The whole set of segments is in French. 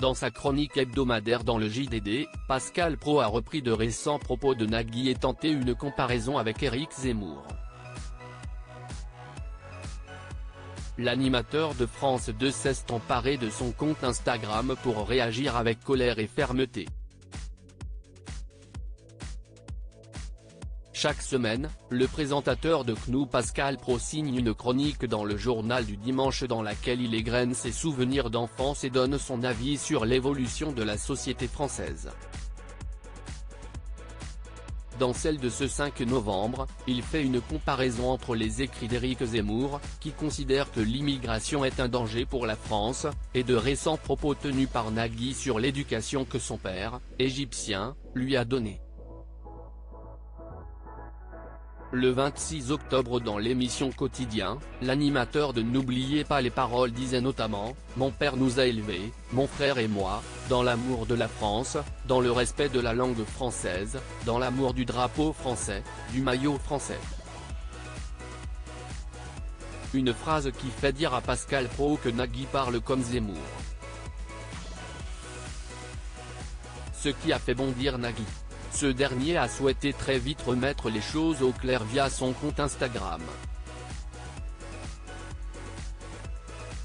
Dans sa chronique hebdomadaire dans le JDD, Pascal Praud a repris de récents propos de Nagui et tenté une comparaison avec Éric Zemmour. L'animateur de France 2 s'est emparé de son compte Instagram pour réagir avec colère et fermeté. Chaque semaine, le présentateur de CNOO Pascal Praud signe une chronique dans le journal du dimanche dans laquelle il égrène ses souvenirs d'enfance et donne son avis sur l'évolution de la société française. Dans celle de ce 5 novembre, il fait une comparaison entre les écrits d'Éric Zemmour, qui considère que l'immigration est un danger pour la France, et de récents propos tenus par Nagui sur l'éducation que son père, égyptien, lui a donnée. Le 26 octobre dans l'émission Quotidien, l'animateur de N'oubliez pas les paroles disait notamment « Mon père nous a élevés, mon frère et moi, dans l'amour de la France, dans le respect de la langue française, dans l'amour du drapeau français, du maillot français ». Une phrase qui fait dire à Pascal Praud que Nagui parle comme Zemmour. Ce qui a fait bondir Nagui. Ce dernier a souhaité très vite remettre les choses au clair via son compte Instagram.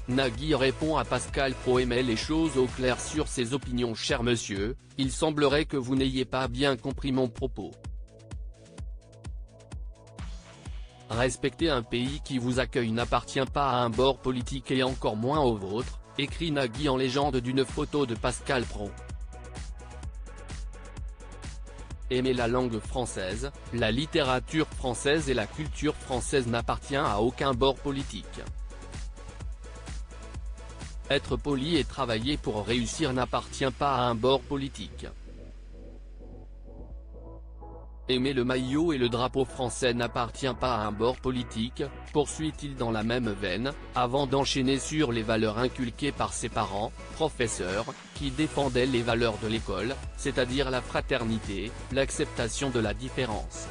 Nagui répond à Pascal Praud et met les choses au clair sur ses opinions. Cher monsieur, il semblerait que vous n'ayez pas bien compris mon propos. Respecter un pays qui vous accueille n'appartient pas à un bord politique et encore moins au vôtre, écrit Nagui en légende d'une photo de Pascal Praud. Aimer la langue française, la littérature française et la culture française n'appartient à aucun bord politique. Être poli et travailler pour réussir n'appartient pas à un bord politique. Aimer le maillot et le drapeau français n'appartient pas à un bord politique, poursuit-il dans la même veine, avant d'enchaîner sur les valeurs inculquées par ses parents, professeurs, qui défendaient les valeurs de l'école, c'est-à-dire la fraternité, l'acceptation de la différence.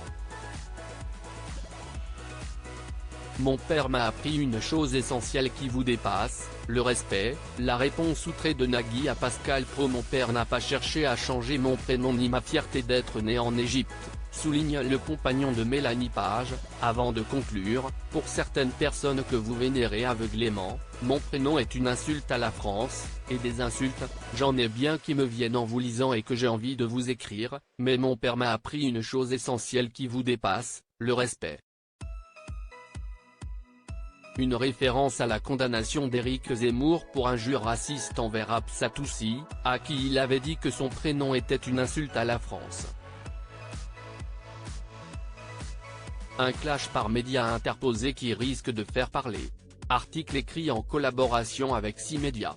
Mon père m'a appris une chose essentielle qui vous dépasse, le respect, la réponse outrée de Nagui à Pascal Praud. Mon père n'a pas cherché à changer mon prénom ni ma fierté d'être né en Égypte, souligne le compagnon de Mélanie Page, avant de conclure, pour certaines personnes que vous vénérez aveuglément, mon prénom est une insulte à la France, et des insultes, j'en ai bien qui me viennent en vous lisant et que j'ai envie de vous écrire, mais mon père m'a appris une chose essentielle qui vous dépasse, le respect. Une référence à la condamnation d'Éric Zemmour pour injure raciste envers Absatoussi, à qui il avait dit que son prénom était une insulte à la France. Un clash par médias interposés qui risque de faire parler. Article écrit en collaboration avec 6 médias.